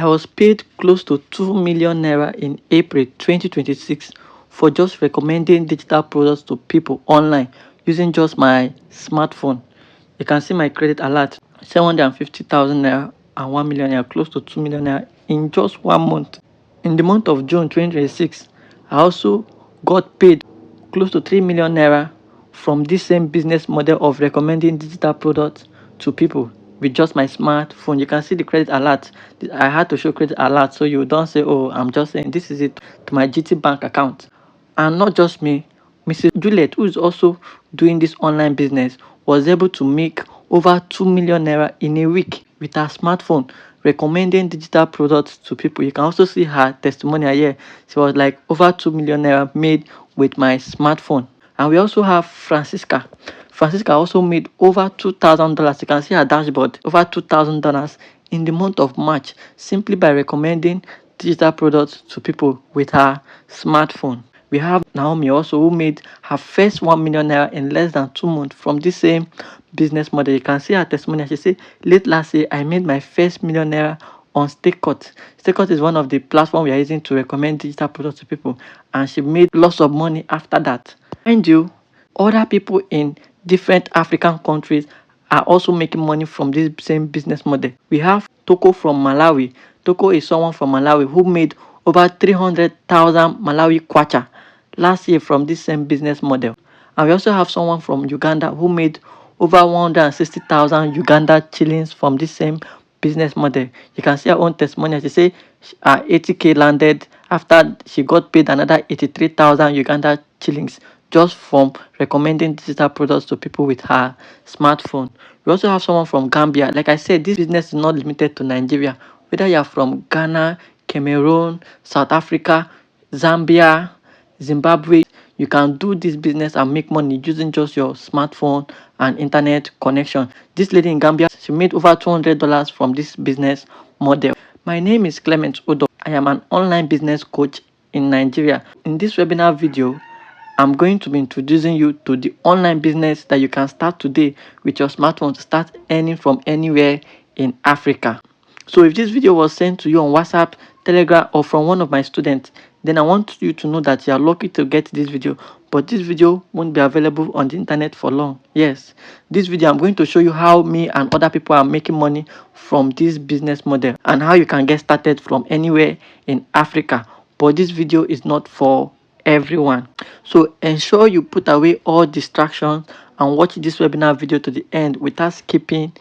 I was paid close to 2 million naira in April 2026 for just recommending digital products to people online using just my smartphone. You can see my credit alert, 750,000 naira and 1 million naira, close to 2 million naira in just 1 month. In the month of June 2026, I also got paid close to 3 million naira from this same business model of recommending digital products to people with just my smartphone. You can see the credit alert. I had to show credit alert so you don't say, oh, I'm just saying this is it, to my GT bank account. And not just me, Mrs. Juliet, who is also doing this online business, was able to make over 2 million naira in a week with her smartphone recommending digital products to people. You can also see her testimonial here. She was like over 2 million naira made with my smartphone. And we also have Francisca. Francisca also made over $2,000. You can see her dashboard, over $2,000 in the month of March, simply by recommending digital products to people with her smartphone. We have Naomi also, who made her first 1 million naira in less than 2 months from this same business model. You can see her testimonial. She said, late last year, I made my first million naira on Cote. Cote is one of the platforms we are using to recommend digital products to people. And she made lots of money after that. Mind you, other people in different African countries are also making money from this same business model. We have Toko from Malawi. Toko is someone from Malawi who made over 300,000 Malawi kwacha last year from this same business model. And we also have someone from Uganda who made over 160,000 Uganda shillings from this same business model. You can see her own testimonial. She said her 80k landed after she got paid another 83,000 Uganda shillings just from recommending digital products to people with her smartphone. We also have someone from Gambia. Like I said, this business is not limited to Nigeria. Whether you are from Ghana, Cameroon, South Africa, Zambia, Zimbabwe, you can do this business and make money using just your smartphone and internet connection. This lady in Gambia, she made over $200 from this business model. My name is Clement Odo. I am an online business coach in Nigeria. In this webinar video, I'm going to be introducing you to the online business that you can start today with your smartphone to start earning from anywhere in Africa. So if this video was sent to you on WhatsApp, Telegram, or from one of my students, then I want you to know that you are lucky to get this video. But this video won't be available on the internet for long. Yes, this video I'm going to show you how me and other people are making money from this business model and how you can get started from anywhere in Africa. But this video is not for everyone. So ensure you put away all distractions and watch this webinar video to the end without skipping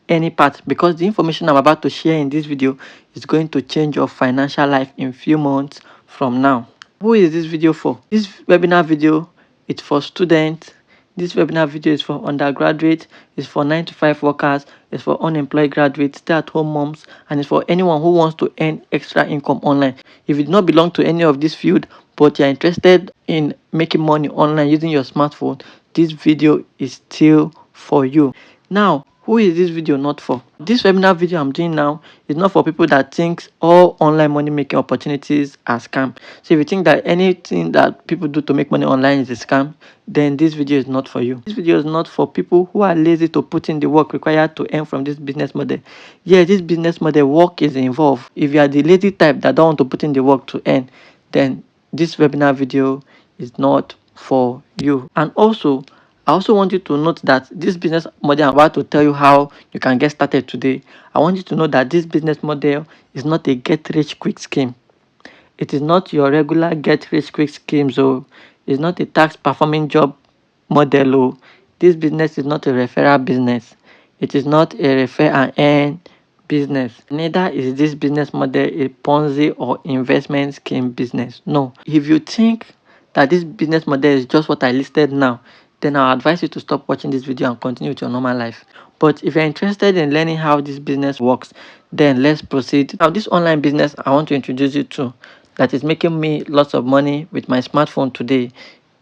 any part, because the information I'm about to share in this video is going to change your financial life in few months from now. Who is this video for? This webinar video is for students. This webinar video is for undergraduates, it's for 9-to-5 workers, it's for unemployed graduates, stay-at-home moms, and it's for anyone who wants to earn extra income online. If you do not belong to any of this field, but you're interested in making money online using your smartphone, this video is still for you. Now, who is this video not for? This webinar video I'm doing now is not for people that think all online money making opportunities are scam. So if you think that anything that people do to make money online is a scam, then this video is not for you. This video is not for people who are lazy to put in the work required to earn from this business model. Yeah, this business model, work is involved. If you are the lazy type that don't want to put in the work to earn, then this webinar video is not for you. And also, I also want you to note that this business model I'm about to tell you how you can get started today. I want you to know that this business model is not a get-rich-quick scheme. It is not your regular get-rich-quick scheme, so it's not a tax-performing job model. Oh. This business is not a referral business. It is not a refer and earn business. Neither is this business model a Ponzi or investment scheme business. No. If you think that this business model is just what I listed now, then I'll advise you to stop watching this video and continue with your normal life. But if you're interested in learning how this business works, then let's proceed. Now, this online business I want to introduce you to that is making me lots of money with my smartphone today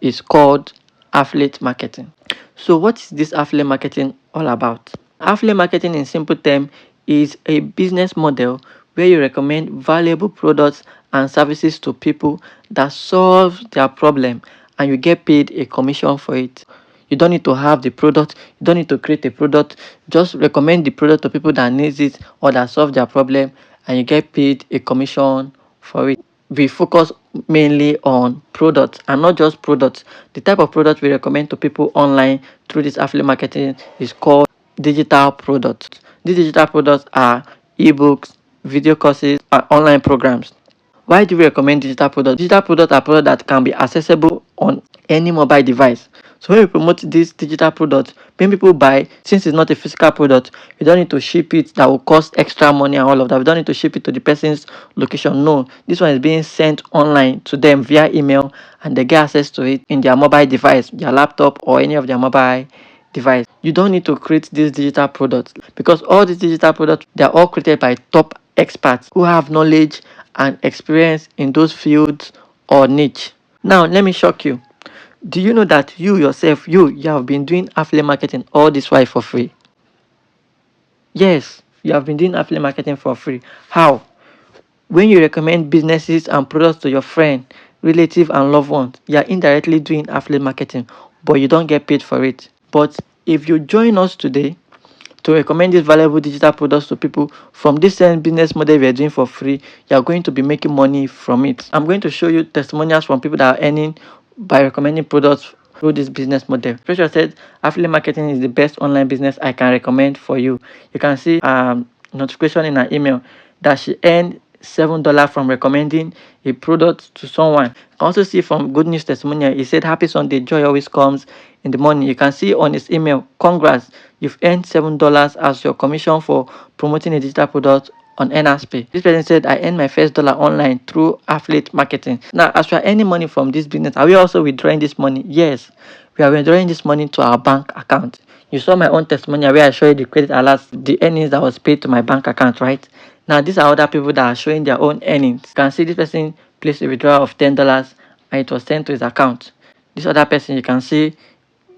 is called affiliate marketing. So what is this affiliate marketing all about? Affiliate marketing in simple terms is a business model where you recommend valuable products and services to people that solve their problem, and you get paid a commission for it. You don't need to have the product, you don't need to create a product, just recommend the product to people that need it or that solve their problem, and you get paid a commission for it. We focus mainly on products, and not just products. The type of product we recommend to people online through this affiliate marketing is called digital products. These digital products are ebooks, video courses, and online programs. Why do we recommend digital products? Digital products are products that can be accessible on any mobile device. So when we promote these digital products, when people buy, since it's not a physical product, we don't need to ship it. That will cost extra money and all of that. We don't need to ship it to the person's location. No, this one is being sent online to them via email, and they get access to it in their mobile device, their laptop, or any of their mobile device. You don't need to create these digital products, because all these digital products, they're all created by top experts who have knowledge and experience in those fields or niche. Now let me shock you. Do you know that you yourself, you have been doing affiliate marketing all this while for free? Yes, you have been doing affiliate marketing for free. How? When you recommend businesses and products to your friend, relative, and loved ones, you are indirectly doing affiliate marketing, but you don't get paid for it. But if you join us today to recommend these valuable digital products to people from this same business model we are doing for free, you are going to be making money from it. I'm going to show you testimonials from people that are earning by recommending products through this business model. Pressure said affiliate marketing is the best online business I can recommend for you. You can see notification in her email that she earned $7 from recommending a product to someone. You can also see from Good News Testimonial, he said, "Happy Sunday, joy always comes in the morning." You can see on his email, "Congrats, you've earned $7 as your commission for promoting a digital product on EARNERSPAY." This person said, "I earned my first dollar online through affiliate marketing." Now, as we are earning money from this business, are we also withdrawing this money? Yes, we are withdrawing this money to our bank account. You saw my own testimonial where I showed you the credit alerts, the earnings that was paid to my bank account, right? Now, these are other people that are showing their own earnings. You can see this person placed a withdrawal of $10 and it was sent to his account. This other person, you can see,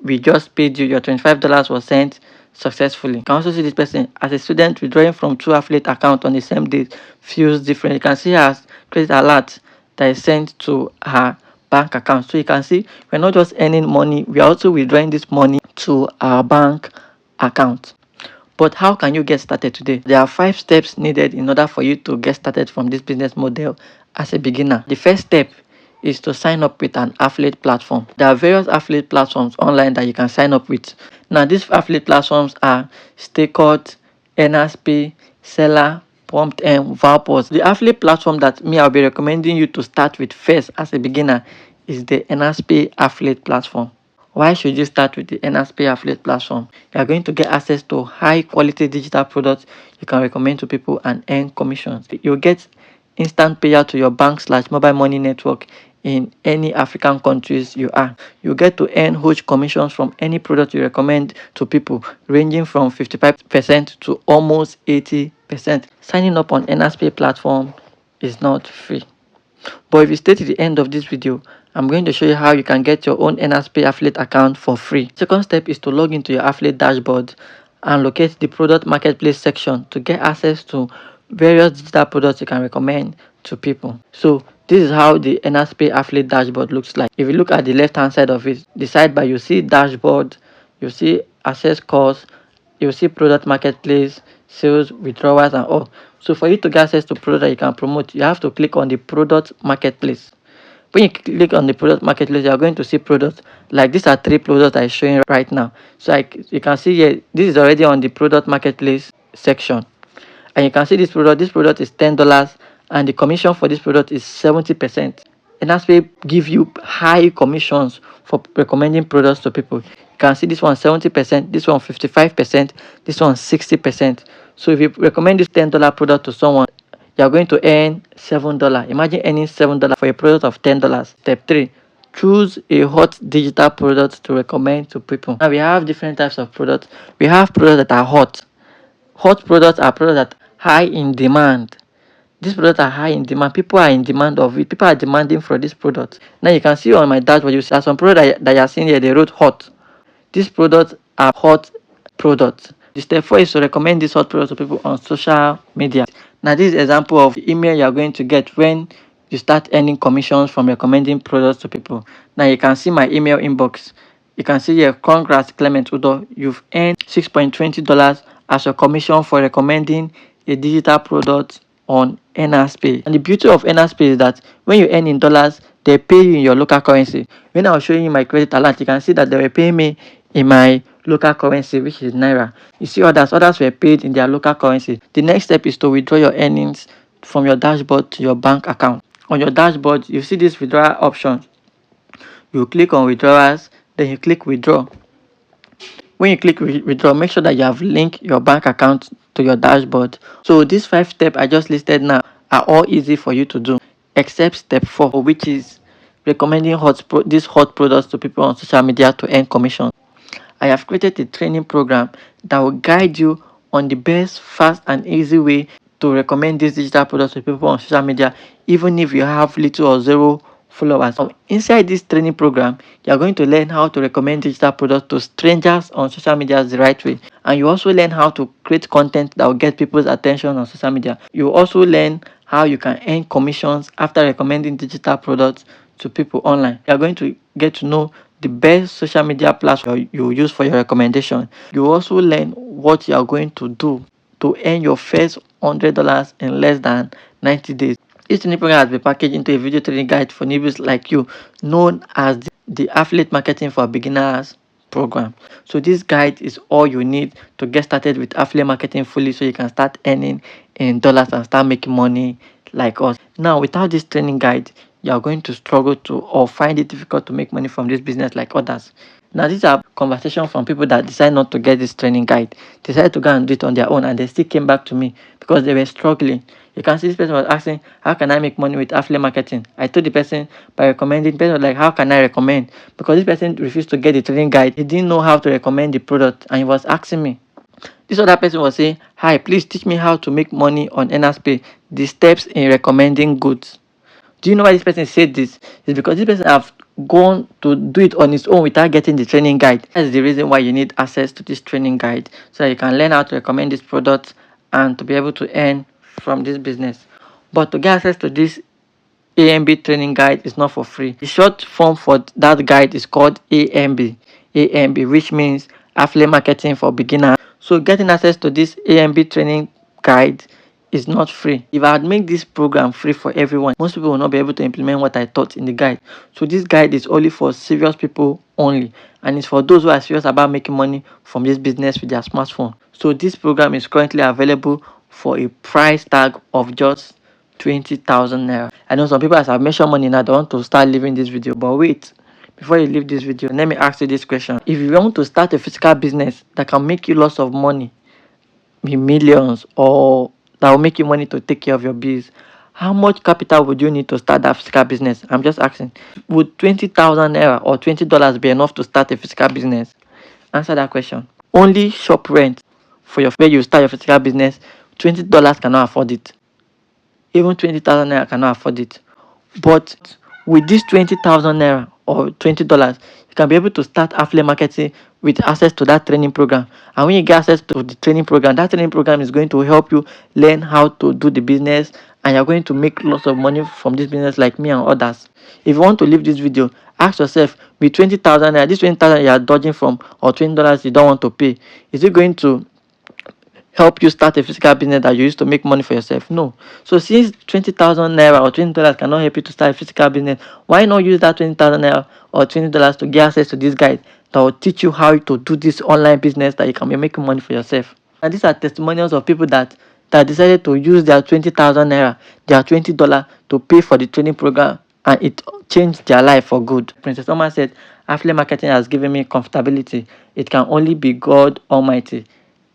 we just paid you, your $25 was sent successfully. You can also see this person as a student withdrawing from two affiliate accounts on the same day feels different. You can see her credit alert that is sent to her bank account. So you can see we're not just earning money, we are also withdrawing this money to our bank account. But how can you get started today? There are 5 steps needed in order for you to get started from this business model as a beginner. The first step is to sign up with an affiliate platform. There are various affiliate platforms online that you can sign up with. Now, these affiliate platforms are Cote, EARNERSPAY, Seller, Prompt, and Valpos. The affiliate platform that I'll be recommending you to start with first as a beginner is the EARNERSPAY affiliate platform. Why should you start with the EARNERSPAY affiliate platform? You are going to get access to high quality digital products you can recommend to people and earn commissions. You'll get instant payout to your bank/mobile money network in any African countries you are. You get to earn huge commissions from any product you recommend to people, ranging from 55% to almost 80%. Signing up on EARNERSPAY platform is not free. But if you stay to the end of this video, I'm going to show you how you can get your own EARNERSPAY affiliate account for free. Second step is to log into your affiliate dashboard and locate the product marketplace section to get access to various digital products you can recommend to people. So this is how the EARNERSPAY affiliate dashboard looks like. If you look at the left hand side of it, the sidebar, you see dashboard, you see access course, you see product marketplace, sales, withdrawals, and all. So for you to get access to product that you can promote, you have to click on the product marketplace. When you click on the product marketplace, you are going to see products. Like these are 3 products I'm showing right now. So you can see here, this is already on the product marketplace section. And you can see this product is $10 and the commission for this product is 70%. And that's why give you high commissions for recommending products to people. You can see this one 70%, this one 55%, this one 60%. So if you recommend this $10 product to someone, you are going to earn $7. Imagine earning $7 for a product of $10. Step 3, choose a hot digital product to recommend to people. Now we have different types of products. We have products that are hot. Hot products are products that are high in demand. These products are high in demand. People are in demand of it. People are demanding for this product. Now you can see on my dashboard, you see some products that you are seeing here, they wrote hot. These products are hot products. The step 4 is to recommend this hot product to people on social media. Now this is an example of the email you are going to get when you start earning commissions from recommending products to people. Now you can see my email inbox. You can see here, "Congrats Clement Udo, you've earned $6.20 as your commission for recommending a digital product on EARNERSPAY. And the beauty of EARNERSPAY is that when you earn in dollars, they pay you in your local currency. When I was showing you my credit alert, you can see that they were paying me in my local currency, which is naira. You see others were paid in their local currency. The next step is to withdraw your earnings from your dashboard to your bank account. On your dashboard, you see this withdrawal option. You click on withdrawals, then you click withdraw. When you click withdraw, make sure that you have linked your bank account to your dashboard. So these 5 steps I just listed now are all easy for you to do, except step 4, which is recommending these hot products to people on social media to earn commission. I have created a training program that will guide you on the best, fast and easy way to recommend these digital products to people on social media, even if you have little or zero followers. Inside this training program, you are going to learn how to recommend digital products to strangers on social media the right way, and you also learn how to create content that will get people's attention on social media. You also learn how you can earn commissions after recommending digital products to people online. You are going to get to know the best social media platform you use for your recommendation. You also learn what you are going to do to earn your first $100 in less than 90 days. This training program has been packaged into a video training guide for newbies like you, known as the Affiliate Marketing for Beginners program. So this guide is all you need to get started with affiliate marketing fully, so you can start earning in dollars and start making money like us. Now, without this training guide, you are going to struggle to or find it difficult to make money from this business like others. Now, these are conversations from people that decide not to get this training guide. They decided to go and do it on their own, and they still came back to me because they were struggling. You can see this person was asking, how can I make money with affiliate marketing? I told the person by recommending. The person was like, how can I recommend? Because this person refused to get the training guide. He didn't know how to recommend the product, and he was asking me. This other person was saying, hi, please teach me how to make money on EARNERSPAY, the steps in recommending goods. Do you know why this person said this? It's because this person have gone to do it on his own without getting the training guide. That's the reason why you need access to this training guide, so that you can learn how to recommend this product and to be able to earn from this business. But to get access to this AMB training guide is not for free. The short form for that guide is called AMB, which means Affiliate Marketing for Beginners. So getting access to this AMB training guide is not free. If I had made this program free for everyone, most people will not be able to implement what I taught in the guide. So this guide is only for serious people only, and it's for those who are serious about making money from this business with their smartphone. So this program is currently available for a price tag of just 20,000 naira. I know some people, as I've mentioned money now, they want to start leaving this video, but wait. Before you leave this video, let me ask you this question. If you want to start a physical business that can make you lots of money, millions, or that will make you money to take care of your bills, how much capital would you need to start that physical business? I'm just asking. Would 20,000 naira or $20 be enough to start a physical business? Answer that question. Only shop rent for where you start your physical business, $20 cannot afford it. Even 20,000 naira cannot afford it. But with this 20,000 naira or $20, you can be able to start affiliate marketing with access to that training program. And when you get access to the training program, that training program is going to help you learn how to do the business, and you're going to make lots of money from this business like me and others. If you want to leave this video, ask yourself, with 20,000 naira, this 20,000 you are dodging from, or $20 you don't want to pay, is it going to help you start a physical business that you used to make money for yourself? No. So since 20,000 naira or $20 cannot help you to start a physical business, why not use that 20,000 naira or $20 to get access to this guide that will teach you how to do this online business that you can be making money for yourself? And these are testimonials of people that decided to use their 20,000 naira, their $20 to pay for the training program, and it changed their life for good. Princess Oma said, affiliate marketing has given me comfortability. It can only be God Almighty.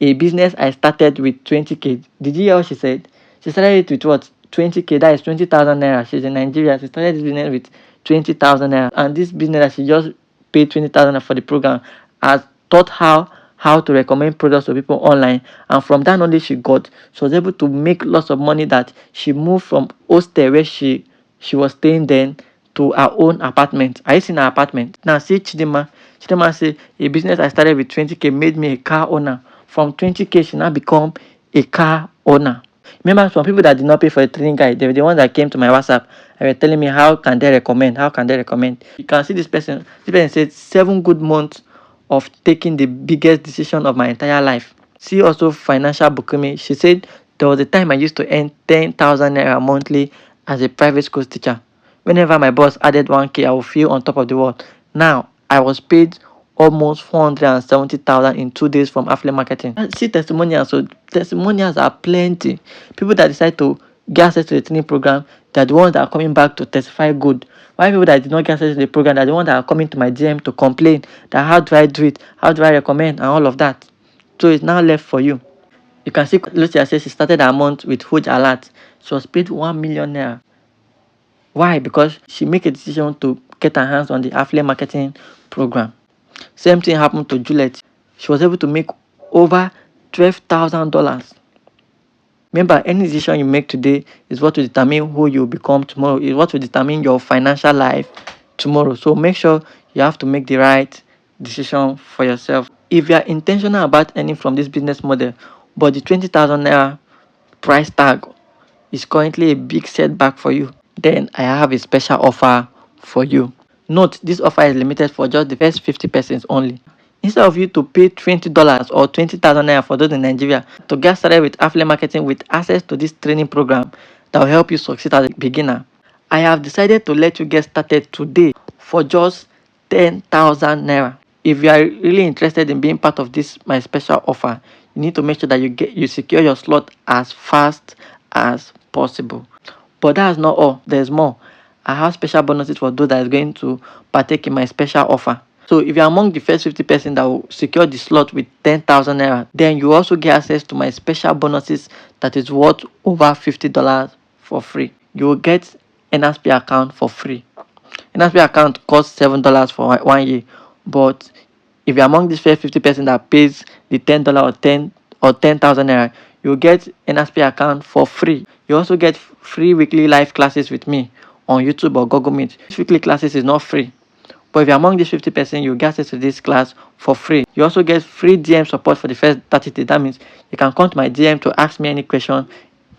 A business I started with 20k. Did you hear what she said? She started it with what? 20k. That is 20,000 naira. She's in Nigeria. She started this business with 20,000 naira. And this business that she just paid 20,000 for the program has taught her how to recommend products to people online. And from that knowledge she got, she was able to make lots of money, that she moved from hostel where she was staying then to her own apartment. Are you seeing her apartment? Now see Chidima. Chidima say, a business I started with 20k made me a car owner. From 20k, she now become a car owner. Remember, some people that did not pay for the training guide, they were the ones that came to my WhatsApp and were telling me how can they recommend. You can see this person. This person said 7 good months of taking the biggest decision of my entire life. See also Financial Bukumi. She said There was a time I used to earn 10,000 naira monthly as a private school teacher. Whenever my boss added 1k, I would feel on top of the world. Now, I was paid almost 470,000 in 2 days from affiliate marketing. And see testimonials. So testimonials are plenty. People that decide to get access to the training program, they're the ones that are coming back to testify good. Why people that did not get access to the program, they're the ones that are coming to my DM to complain that how do I do it, how do I recommend, and all of that. So it's now left for you. You can see Lucia says she started her month with huge alert. She was paid 1 million naira. Why? Because she made a decision to get her hands on the affiliate marketing program. Same thing happened to Juliet. She was able to make over $12,000. Remember, any decision you make today is what will determine who you become tomorrow. Is what will determine your financial life tomorrow. So make sure you have to make the right decision for yourself. If you are intentional about earning from this business model, but the 20,000 naira price tag is currently a big setback for you, then I have a special offer for you. Note, this offer is limited for just the first 50 persons only. Instead of you to pay $20 or 20,000 naira for those in Nigeria to get started with affiliate marketing with access to this training program that will help you succeed as a beginner, I have decided to let you get started today for just 10,000 naira. If you are really interested in being part of this my special offer, you need to make sure that you secure your slot as fast as possible. But that's not all. There's more. I have special bonuses for those that is going to partake in my special offer. So if you're among the first 50 persons that will secure the slot with 10,000 naira, then you also get access to my special bonuses that is worth over $50 for free. You will get EARNERSPAY account for free. EARNERSPAY account costs $7 for 1 year, but if you're among these first 50 persons that pays the $10 or 10,000 naira, you get EARNERSPAY account for free. You also get free weekly live classes with me on YouTube or Google Meet. This weekly classes is not free, but if you're among these 50 persons, you get access to this class for free. You also get free DM support for the first 30 days. That means you can come to my DM to ask me any question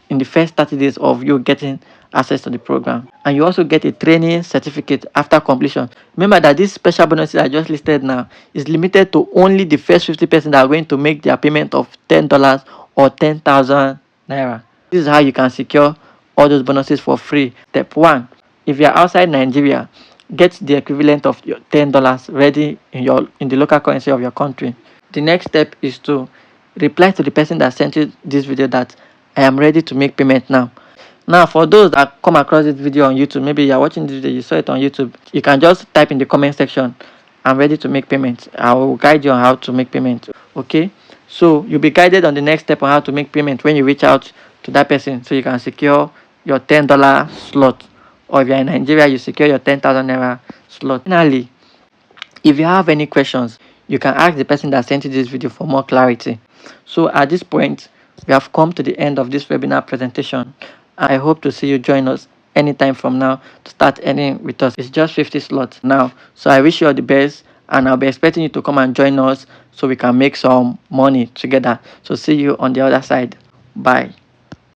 in the first 30 days of you getting access to the program. And you also get a training certificate after completion. Remember that this special bonuses I just listed now is limited to only the first 50 persons that are going to make their payment of $10 or 10,000 naira. This is how you can secure all those bonuses for free. Step 1. If you are outside Nigeria, get the equivalent of your $10 ready in the local currency of your country. The next step is to reply to the person that sent you this video that I am ready to make payment now. Now, for those that come across this video on YouTube, maybe you are watching this video, you saw it on YouTube, you can just type in the comment section, I'm ready to make payment. I will guide you on how to make payment. Okay, so you'll be guided on the next step on how to make payment when you reach out to that person, so you can secure your $10 slot. Or if you're in Nigeria, you secure your 10,000 naira slot. Finally, if you have any questions, you can ask the person that sent you this video for more clarity. So at this point, we have come to the end of this webinar presentation. I hope to see you join us anytime from now to start earning with us. It's just 50 slots now. So I wish you all the best, and I'll be expecting you to come and join us so we can make some money together. So see you on the other side. Bye.